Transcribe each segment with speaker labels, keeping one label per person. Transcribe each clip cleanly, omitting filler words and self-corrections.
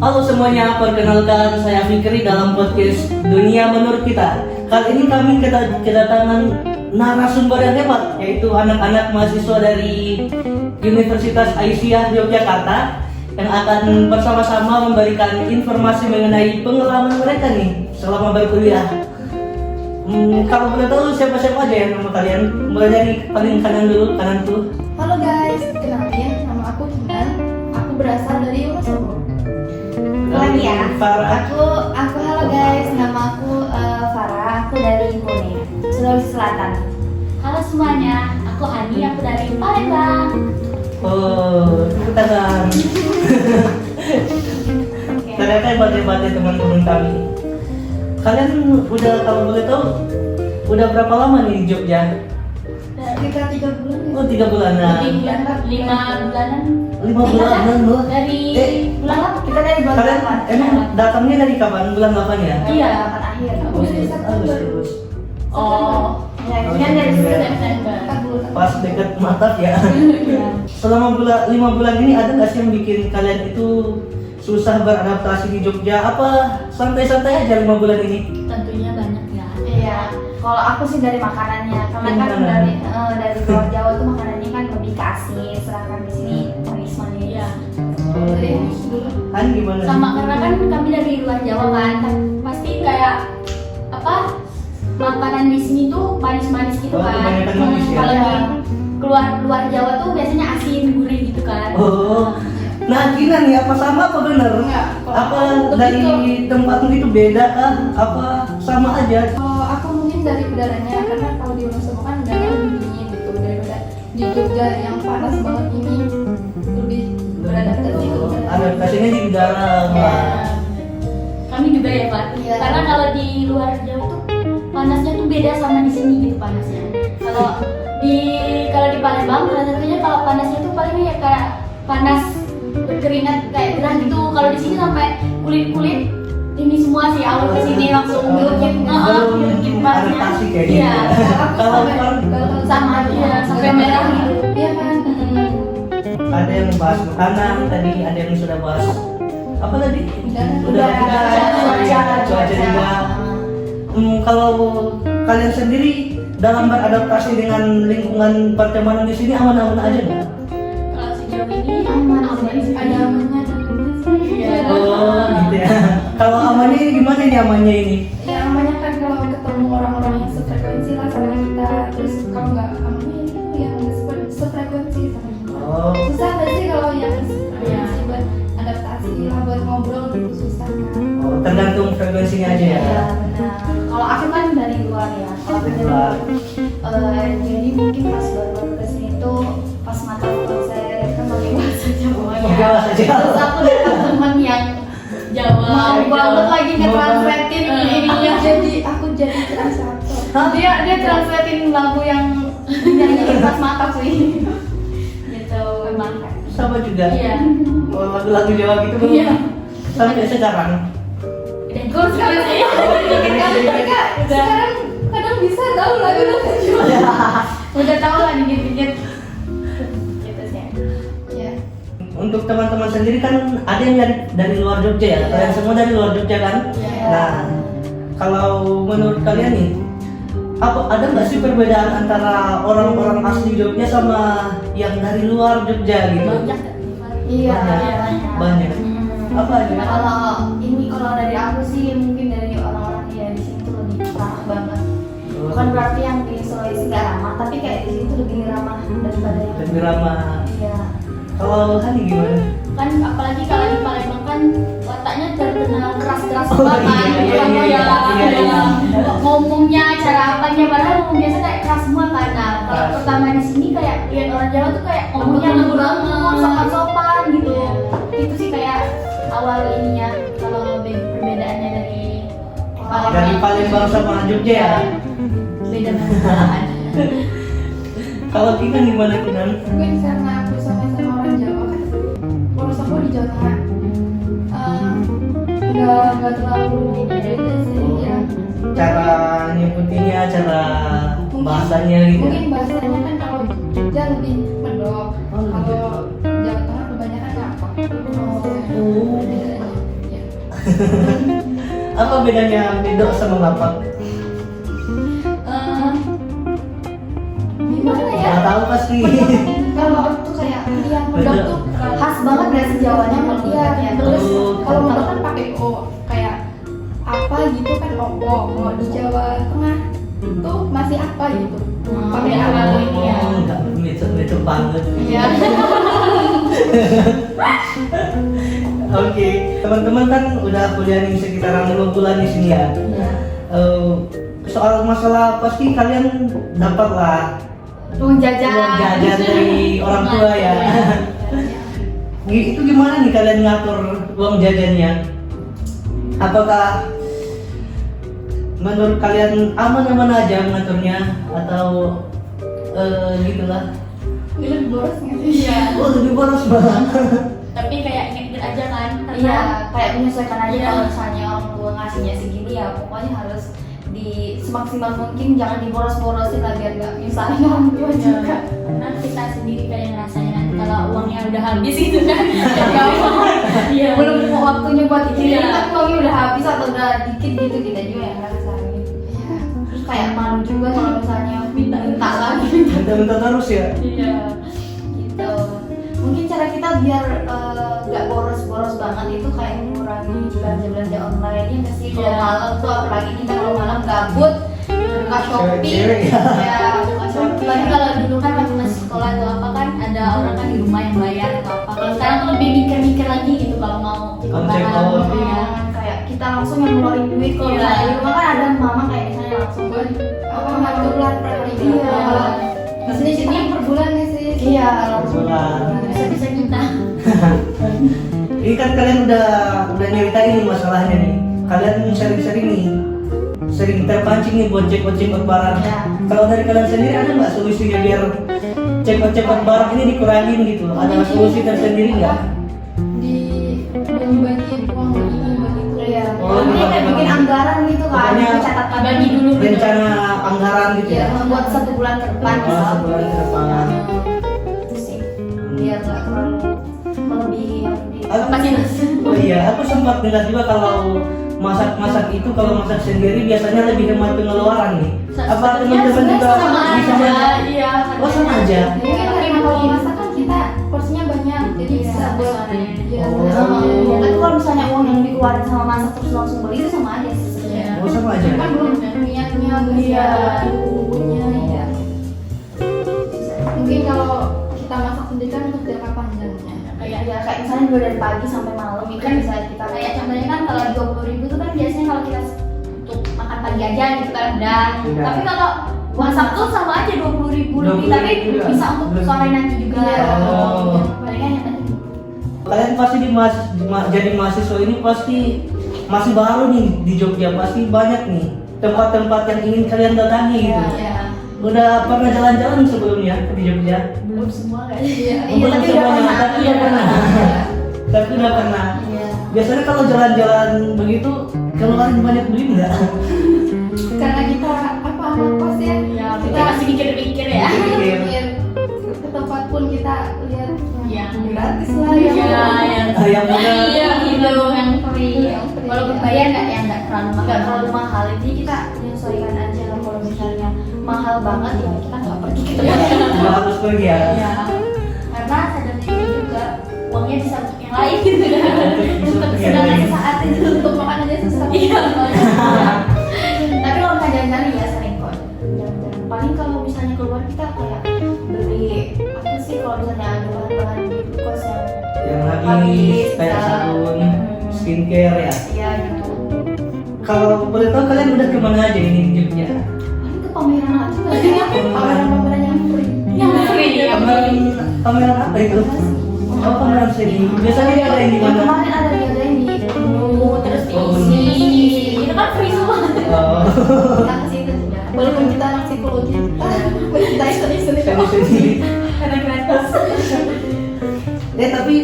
Speaker 1: Halo semuanya, perkenalkan saya Fikri dalam podcast Dunia Menurut Kita. Kali ini kami kedatangan narasumber yang hebat, yaitu anak-anak mahasiswa dari Universitas Aisyah Yogyakarta yang akan bersama-sama memberikan informasi mengenai pengalaman mereka nih selama berkuliah. Kalau boleh tahu siapa-siapa aja ya nama kalian? Mulai dari paling kanan dulu, kanan tuh.
Speaker 2: Halo guys, kenalin nama aku Kinan. Aku berasal dari Wonosobo.
Speaker 3: Lagi ya.
Speaker 1: Farah.
Speaker 2: Aku halo guys, nama aku Farah.
Speaker 3: Aku dari Bone, Sulawesi Selatan. Halo semuanya, aku Ani, aku dari Palembang.
Speaker 1: Oh, tepuk tangan. Ternyata hebat-hebat ya teman-teman kami. Kalian udah, kalau boleh tahu, udah berapa lama nih di Jogja?
Speaker 2: Sekitar 3 bulan ya.
Speaker 1: Oh, 3 bulanan.
Speaker 3: 5 bulanan.
Speaker 1: 5 bulanan loh.
Speaker 3: Dari bulan apa?
Speaker 2: Kita dari bulan
Speaker 1: Kalian
Speaker 2: 8.
Speaker 1: emang datangnya dari kapan? Bulan 8 ya?
Speaker 3: Iya, kapan akhir.
Speaker 2: Agustus, September.
Speaker 1: Agustus.
Speaker 3: Oh, ya, kan dari September.
Speaker 2: 4 bulan.
Speaker 1: Pas deket Mataf ya.
Speaker 3: Iya.
Speaker 1: Selama 5 bulan ini ada nggak sih yang bikin kalian itu susah beradaptasi di Jogja? Apa santai-santai aja 5 bulan ini?
Speaker 3: Tentunya banyak ya.
Speaker 2: Iya. Kalau aku sih dari makanannya, karena kan
Speaker 1: Makanan.
Speaker 2: dari luar Jawa tuh makanannya kan lebih kasih, sedangkan di sini manis-manis.
Speaker 3: Iya.
Speaker 2: Jadi
Speaker 1: Kan gimana?
Speaker 3: Sama karena kan kami dari luar Jawa kan pasti kayak apa makanan di sini tuh manis-manis gitu
Speaker 1: Oh,
Speaker 3: kan.
Speaker 1: kebanyakan manis ya?
Speaker 3: Kalau di luar Jawa tuh biasanya asin gurih gitu kan.
Speaker 1: Oh, nah Kina nih apa sama apa bener?
Speaker 2: Enggak, kalau
Speaker 1: Apa
Speaker 3: aku
Speaker 1: dari
Speaker 3: begitu.
Speaker 1: tempatmu itu beda kah? Apa sama aja?
Speaker 2: kalau aku mungkin dari udaranya, karena kalau di Wonosobo kan udaranya lebih dingin gitu daripada di Jogja yang panas banget ini, lebih beradaptasi ke
Speaker 1: Oh,
Speaker 2: udara.
Speaker 1: adaptasinya di udara. Wah.
Speaker 3: Kami juga ya Pak.
Speaker 2: Iya.
Speaker 3: Karena kalau di luar Jawa tuh panasnya tuh beda sama di sini gitu panasnya. Kalau di Palembang salah satunya kalau panasnya tuh paling ya kayak panas berkeringat kayak gerah gitu. Kalau di sini sampai kulit ini semua sih awal ke sini langsung bikin bikin panasnya.
Speaker 1: Adaptasi kayak gitu.
Speaker 3: Iya.
Speaker 1: Kalau
Speaker 3: Sama aja sampai merah gitu.
Speaker 2: Iya kan?
Speaker 1: ada yang bahas makanan, tadi ada yang sudah bahas apa tadi? Cuaca juga. Kalau kalian sendiri dalam beradaptasi dengan lingkungan pertemanan di sini aman-aman aja nggak?
Speaker 3: Kalau sejauh ini aman sih.
Speaker 2: Ada amannya dan
Speaker 3: Iya.
Speaker 1: Oh, gitu ya. Kalau amannya ini gimana nih amannya ini?
Speaker 2: ya amannya kan kalau ketemu orang-orang yang sefrekuensi lah sama kita, terus kalau nggak amannya itu yang nggak sefrekuensi sama kita.
Speaker 1: Oh,
Speaker 2: Susah nggak sih kalau yang sefrekuensi buat adaptasi lah, buat ngobrol itu susah kan?
Speaker 1: oh, tergantung frekuensinya aja ya.
Speaker 3: Iya benar. Kalau aku kan dari luar ya. Kalau aku dari luar. Jadi mungkin pas baru ke sini tuh pas mata konser kan pakai bahasa Jawa ya.
Speaker 1: Pakai bahasa Jawa.
Speaker 3: Terus aku dapat teman yang Jawa.
Speaker 2: Mau banget lagi
Speaker 1: Mau
Speaker 2: nge-translatein
Speaker 3: banget.
Speaker 2: ininya, jadi aku jadi translator.
Speaker 1: Hah?
Speaker 2: Dia translatein lagu yang nyanyiin pas mata sih.
Speaker 3: Gitu memang kan.
Speaker 1: Sama juga.
Speaker 3: Iya.
Speaker 1: Oh, lagu-lagu Jawa gitu belum?
Speaker 3: Iya.
Speaker 1: Sampai sekarang.
Speaker 3: Dan gue sekarang sih.
Speaker 2: Sekarang kadang bisa tahu lagu-lagu Jawa.
Speaker 3: Udah tahu lah dikit-dikit. Gitu sih.
Speaker 2: Ya.
Speaker 1: Untuk teman-teman sendiri kan ada yang dari luar Jogja ya. Kalian semua dari luar Jogja kan?
Speaker 3: Iya.
Speaker 1: Nah, kalau menurut kalian nih, ada nggak sih perbedaan antara orang-orang asli Jogja sama yang dari luar Jogja gitu?
Speaker 3: Banyak.
Speaker 2: Iya.
Speaker 1: Banyak.
Speaker 3: Hmm.
Speaker 1: Apa aja?
Speaker 3: Kalau dari aku sih mungkin dari orang-orang ya di sini tuh lebih ramah banget. Bukan berarti yang di Sulawesi nggak ramah, tapi kayak di sini tuh lebih ramah daripada yang
Speaker 1: Lebih ramah.
Speaker 3: Iya.
Speaker 1: Kalau Hani gimana?
Speaker 3: Kan apalagi kalau di Palembang kan wataknya terkenal keras-keras
Speaker 1: Oh,
Speaker 3: banget kan.
Speaker 1: iya,
Speaker 3: Orang
Speaker 1: iya,
Speaker 3: ya,
Speaker 1: iya.
Speaker 3: ngomongnya cara apanya padahal ngomong biasa kayak keras semua kan. Nah, kalau
Speaker 1: Keras.
Speaker 3: pertama di sini kayak lihat orang Jawa tuh kayak ngomongnya lembut banget, sopan-sopan gitu. Itu sih kayak awal ininya kalau perbedaannya dari
Speaker 1: Dari Palembang sama Jogja ya?
Speaker 3: beda banget.
Speaker 1: Kalau kita gimana Kinan?
Speaker 2: Mungkin karena aku sama-sama orang Jawa kan, Wonosobo di Jawa Tengah. Nggak terlalu beda sih ya.
Speaker 1: Cara nyebutinya, cara
Speaker 2: Mungkin-
Speaker 1: bahasanya gitu.
Speaker 2: Mungkin bahasanya kan kalau Jogja lebih medok,
Speaker 1: Oh, lebih
Speaker 2: kalau Jawa Tengah kebanyakan ngapok.
Speaker 1: Oh. Apa bedanya medok sama lapak?
Speaker 2: Gimana ya?
Speaker 1: Nggak tahu pasti.
Speaker 2: Kalau tuh kayak yang medok tuh khas banget dari Jawanya kan dia. Terus kalau medok kan pakai o kayak apa gitu kan opo. Kalau di Jawa Tengah tuh masih apa gitu. Pakai apa gitu ya.
Speaker 1: Nggak medok banget.
Speaker 2: Iya.
Speaker 1: Oke, teman-teman kan udah kuliah nih sekitaran 2 bulan di sini ya. Soal masalah pasti kalian dapat lah
Speaker 3: Uang jajan.
Speaker 1: uang jajan dari orang tua ya. Itu gimana nih kalian ngatur uang jajannya? Apakah menurut kalian aman-aman aja ngaturnya atau gitulah?
Speaker 2: Lebih boros nggak sih?
Speaker 3: Iya.
Speaker 1: Oh, lebih boros banget.
Speaker 3: Tapi kayak inget aja kan, karena
Speaker 4: Iya, kayak menyesuaikan aja
Speaker 3: Iya.
Speaker 4: kalau misalnya orang tua ngasihnya segini ya pokoknya harus di semaksimal mungkin, jangan diboros-borosin lah biar nggak nyusahin orang tua juga.
Speaker 3: karena kita sendiri kayak ngerasain nanti kalau uangnya udah habis gitu kan. Iya.
Speaker 4: Belum mau waktunya buat dikirim,
Speaker 3: Iya.
Speaker 4: tapi uangnya udah habis atau udah dikit gitu, kita juga yang ngerasain. Terus kayak malu juga kalau misalnya minta lagi.
Speaker 1: Minta-minta terus ya.
Speaker 3: Iya.
Speaker 4: Gitu. Mungkin cara kita biar nggak boros-boros banget itu kayak mengurangi belanja-belanja online ya nggak sih. Kalau
Speaker 3: Iya.
Speaker 4: malam tuh apalagi kita kalau malam gabut buka Shopee
Speaker 1: Cewek-cewek ya.
Speaker 4: ya buka Shopee.
Speaker 3: Tapi kalau dulu kan waktu masih sekolah atau apa kan ada orang kan di rumah yang bayar atau apa. Kalau sekarang tuh lebih mikir-mikir lagi gitu kalau mau
Speaker 1: Konsep
Speaker 3: barang.
Speaker 1: awal.
Speaker 3: Iya.
Speaker 4: Kayak kita langsung yang ngeluarin duit. Kalau
Speaker 3: Iya.
Speaker 4: misalnya di rumah kan ada mama kayak misalnya langsung
Speaker 2: Buat apa ngatur per hari
Speaker 4: Iya.
Speaker 2: Di sini sini per bulan nih sih.
Speaker 4: iya langsung
Speaker 1: Bulan.
Speaker 3: Bisa-bisa kita.
Speaker 1: Ini kan kalian udah nyeritain nih masalahnya nih. Kalian sering-sering nih, sering terpancing nih buat cek-cek barang.
Speaker 4: Ya.
Speaker 1: Kalau dari kalian sendiri ada nggak solusinya biar cek barang ini dikurangin gitu? Ada solusi tersendiri nggak?
Speaker 2: Di bagi uang begini begitu.
Speaker 4: Iya.
Speaker 1: Oh,
Speaker 4: Nanti kayak
Speaker 1: iya.
Speaker 4: bikin anggaran gitu kan,
Speaker 1: Pokoknya
Speaker 4: mencatatkan
Speaker 3: bagi dulu.
Speaker 1: Rencana anggaran gitu
Speaker 4: Iya,
Speaker 1: ya?
Speaker 4: buat 1 bulan ke depan.
Speaker 1: Oh, sebulan ke depan.
Speaker 4: Itu sih, biar nggak terlalu melebihi yang di
Speaker 3: Kapasitas.
Speaker 1: Oh iya, aku sempat dengar juga kalau masak itu kalau masak sendiri biasanya lebih hemat pengeluaran nih. Apa teman-teman juga
Speaker 3: sama
Speaker 1: bisa
Speaker 3: aja.
Speaker 1: masak?
Speaker 3: Iya.
Speaker 1: Oh sama aja.
Speaker 2: Mungkin karena kalau masak kan kita porsinya banyak, jadi
Speaker 4: Iya,
Speaker 2: bisa buat
Speaker 3: soalnya.
Speaker 2: ya.
Speaker 1: Oh.
Speaker 4: Tapi kalau misalnya uang yang dikeluarin sama masak terus langsung beli itu sama aja sih sebenarnya.
Speaker 3: Iya.
Speaker 1: Oh sama aja.
Speaker 2: Kan belum niatnya belum
Speaker 4: Iya.
Speaker 2: bumbunya
Speaker 4: Iya.
Speaker 2: Mungkin kalau kita masak sendiri kan untuk jangka panjangnya.
Speaker 4: Kayak misalnya dulu dari pagi sampai malam itu
Speaker 3: Kan
Speaker 4: bisa kita
Speaker 3: Kayak contohnya kan kalau 20.000 itu kan biasanya kalau kita untuk makan pagi aja gitu kan udah.
Speaker 1: Udah.
Speaker 3: Tapi kalau masak tuh sama aja 20.000 lebih,
Speaker 1: 20.000
Speaker 3: tapi
Speaker 1: juga.
Speaker 3: bisa untuk
Speaker 1: Belum.
Speaker 3: sore nanti juga.
Speaker 1: Oh.
Speaker 3: Palingan yang tadi.
Speaker 1: Kalian pasti jadi mahasiswa ini pasti masih baru nih di Jogja, pasti banyak nih tempat-tempat yang ingin kalian datangi gitu.
Speaker 3: Iya.
Speaker 1: Udah pernah jalan-jalan sebelumnya di Jogja?
Speaker 3: Belum semua kan.
Speaker 2: Iya.
Speaker 1: Oh, belum
Speaker 4: tapi udah
Speaker 1: semuanya,
Speaker 4: pernah.
Speaker 1: tapi udah pernah. Tapi udah pernah.
Speaker 4: Iya.
Speaker 1: Biasanya kalau jalan-jalan begitu keluarin banyak duit nggak?
Speaker 2: Karena kita apa anak kos ya,
Speaker 3: Iya, kita
Speaker 2: kita
Speaker 3: masih mikir-mikir ya.
Speaker 1: Mikir.
Speaker 2: mikir ke tempat pun kita lihat
Speaker 3: Yang
Speaker 2: gratis lah
Speaker 3: Iya,
Speaker 2: yang
Speaker 3: yang
Speaker 1: Yang murah.
Speaker 3: Iya, gitu yang free.
Speaker 2: Yang free.
Speaker 3: Walaupun bayar nggak yang nggak terlalu mahal.
Speaker 4: Nggak terlalu mahal, jadi kita menyesuaikan aja lah. Kalau misalnya mahal banget ya kita nggak pergi ke tempat yang
Speaker 1: Nggak harus pergi ya.
Speaker 3: Iya. Karena sadar diri juga uangnya bisa untuk yang lain gitu kan. Untuk kesenangan sesaat itu.
Speaker 2: untuk makan aja susah.
Speaker 3: Iya.
Speaker 4: Tapi kalau nggak jalan-jalan ya sering kok jalan-jalan. Paling kalau misalnya keluar kita kayak beli apa sih, kalau misalnya ada bahan-bahan di kos yang
Speaker 1: Yang habis kayak sabun, skincare ya.
Speaker 4: iya gitu.
Speaker 1: Kalau boleh tahu kalian udah kemana aja ini di Jogja?
Speaker 4: Paling ke pameran aja nggak sih?
Speaker 2: Pameran-pameran yang free.
Speaker 3: Yang free ya.
Speaker 1: Pameran apa itu? Oh, pameran seni. Biasanya dia ada yang di
Speaker 4: Yang
Speaker 1: mana?
Speaker 4: kemarin ada yang di
Speaker 3: Terus
Speaker 1: Oh,
Speaker 3: diisi. Itu kan free semua.
Speaker 1: Oh,
Speaker 4: kita ke situ juga.
Speaker 2: Walaupun kita anak psikologi, kita seni-seni doang.
Speaker 1: seni-seni.
Speaker 3: Karena gratis.
Speaker 1: Tapi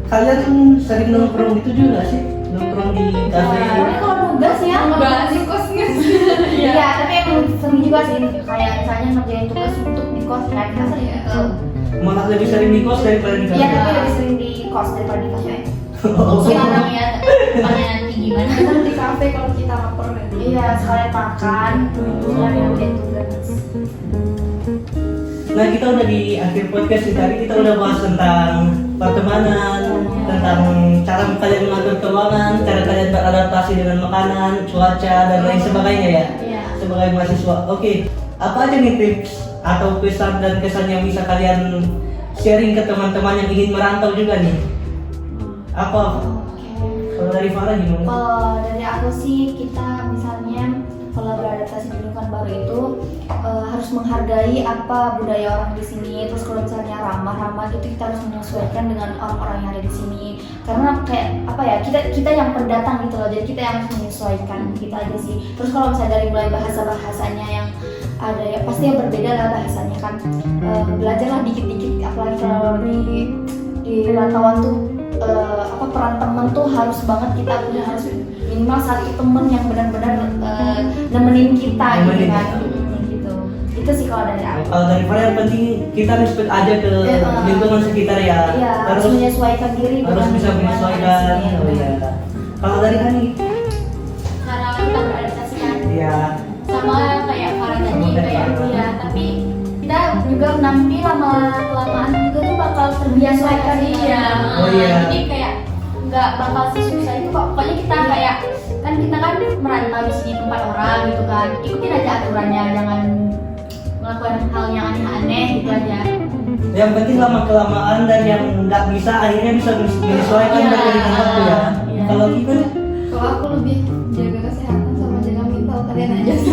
Speaker 1: kalian sering nongkrong gitu juga sih? Nongkrong di kafe?
Speaker 4: Tapi kalau nugas ya
Speaker 3: Nugas.
Speaker 2: Di kos nggak sih?
Speaker 4: Iya, tapi emang sering juga sih kayak misalnya ngerjain tugas untuk di kos kayak kita sering ke
Speaker 1: Malah lebih sering di kos daripada di kafe?
Speaker 4: iya, tapi lebih sering di kos daripada di kafe.
Speaker 1: Oh,
Speaker 3: Gimana ya? depannya nanti gimana.
Speaker 2: Kita di kafe kalau kita lapar kan.
Speaker 4: Iya, sekalian makan, sekalian udah tugas.
Speaker 1: Nah, kita udah di akhir podcast nih. Tadi kita udah bahas tentang pertemanan, tentang cara kalian mengatur keuangan, cara kalian beradaptasi dengan makanan, cuaca, dan lain sebagainya ya.
Speaker 3: Iya.
Speaker 1: Sebagai mahasiswa. Oke, apa aja nih tips atau pesan dan kesan yang bisa kalian sharing ke teman-teman yang ingin merantau juga nih? Apa? Kalau dari Farah gimana?
Speaker 4: Kalau dari aku sih, kita misalnya kalau beradaptasi di lingkungan baru itu harus menghargai apa budaya orang di sini. Terus kalau misalnya ramah-ramah gitu, kita harus menyesuaikan dengan orang-orang yang ada di sini. Karena kayak apa ya, kita yang pendatang gitu loh, jadi kita yang harus menyesuaikan kita aja sih. Terus kalau misalnya dari mulai bahasanya yang ada ya pasti yang berbeda lah bahasanya kan. Belajarlah dikit-dikit, apalagi kalau di rantauan tuh peran temen tuh harus banget kita punya, harus minimal satu temen yang benar-benar nemenin kita gitu kan. Gitu. Itu sih kalau dari aku.
Speaker 1: Kalau dari Farah yang penting kita respect aja ke lingkungan sekitar ya.
Speaker 4: Iya, harus menyesuaikan diri.
Speaker 1: Harus
Speaker 4: dengan
Speaker 1: bisa
Speaker 4: lingkungan
Speaker 1: menyesuaikan.
Speaker 4: di sini.
Speaker 1: Oh iya. Kalau dari Hani?
Speaker 3: Karena kita beradaptasi kan
Speaker 1: Iya.
Speaker 3: sama kayak Farah tadi,
Speaker 1: Sama kayak
Speaker 3: kayak
Speaker 1: Farah.
Speaker 3: ya, tapi kita juga nanti lama-kelamaan juga tuh bakal terbiasa sih ya.
Speaker 1: Oh, iya.
Speaker 3: Jadi kayak nggak bakal sesusah itu kok. Pokoknya kita kayak kita kan merantau di sini tempat orang gitu kan. Ikutin aja aturannya, jangan melakukan hal yang aneh-aneh gitu aja.
Speaker 1: Yang penting lama kelamaan dan yang nggak bisa akhirnya bisa menyesuaikan
Speaker 3: Iya.
Speaker 1: dari tempat ya.
Speaker 3: Iya.
Speaker 1: Kalau gimana?
Speaker 2: Kalau aku lebih jaga kesehatan sama jaga mental kalian aja sih.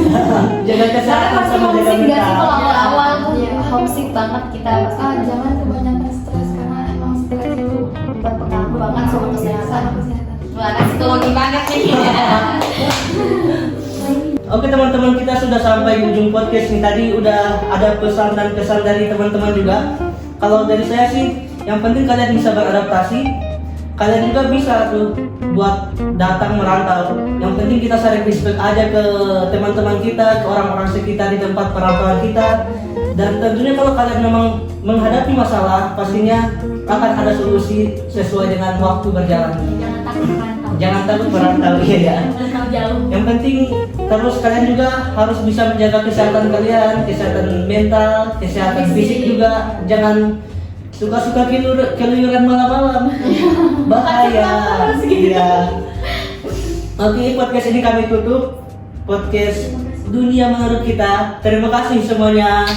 Speaker 1: Jaga
Speaker 4: Karena
Speaker 1: kesehatan
Speaker 4: pasti
Speaker 1: sama jaga
Speaker 4: homesick gak sih
Speaker 1: mental.
Speaker 4: kalau awal-awal tuh
Speaker 2: Iya.
Speaker 4: homesick banget kita pasti.
Speaker 2: Jangan kebanyakan stres karena emang stres itu
Speaker 4: Berpengaruh banget sama kesehatan.
Speaker 2: sama kesehatan.
Speaker 3: Wah, psikologi banget sih.
Speaker 1: Oke teman-teman, kita sudah sampai di ujung podcast nih. Tadi udah ada pesan dan kesan dari teman-teman juga. Kalau dari saya sih, yang penting kalian bisa beradaptasi. Kalian juga bisa tuh buat datang merantau. Yang penting kita saling respect aja ke teman-teman kita, ke orang-orang sekitar di tempat perantauan kita. Dan tentunya kalau kalian memang menghadapi masalah, pastinya akan ada solusi sesuai dengan waktu berjalan.
Speaker 3: Jangan takut merantau.
Speaker 1: Jangan takut merantau, iya ya.
Speaker 3: Merantau jauh.
Speaker 1: Yang penting terus kalian juga harus bisa menjaga kesehatan kalian, kesehatan mental, kesehatan fisik juga. Jangan suka-suka keluyuran malam-malam. Bahaya. Iya. Oke, podcast ini kami tutup. Podcast Dunia Menurut Kita. Terima kasih semuanya.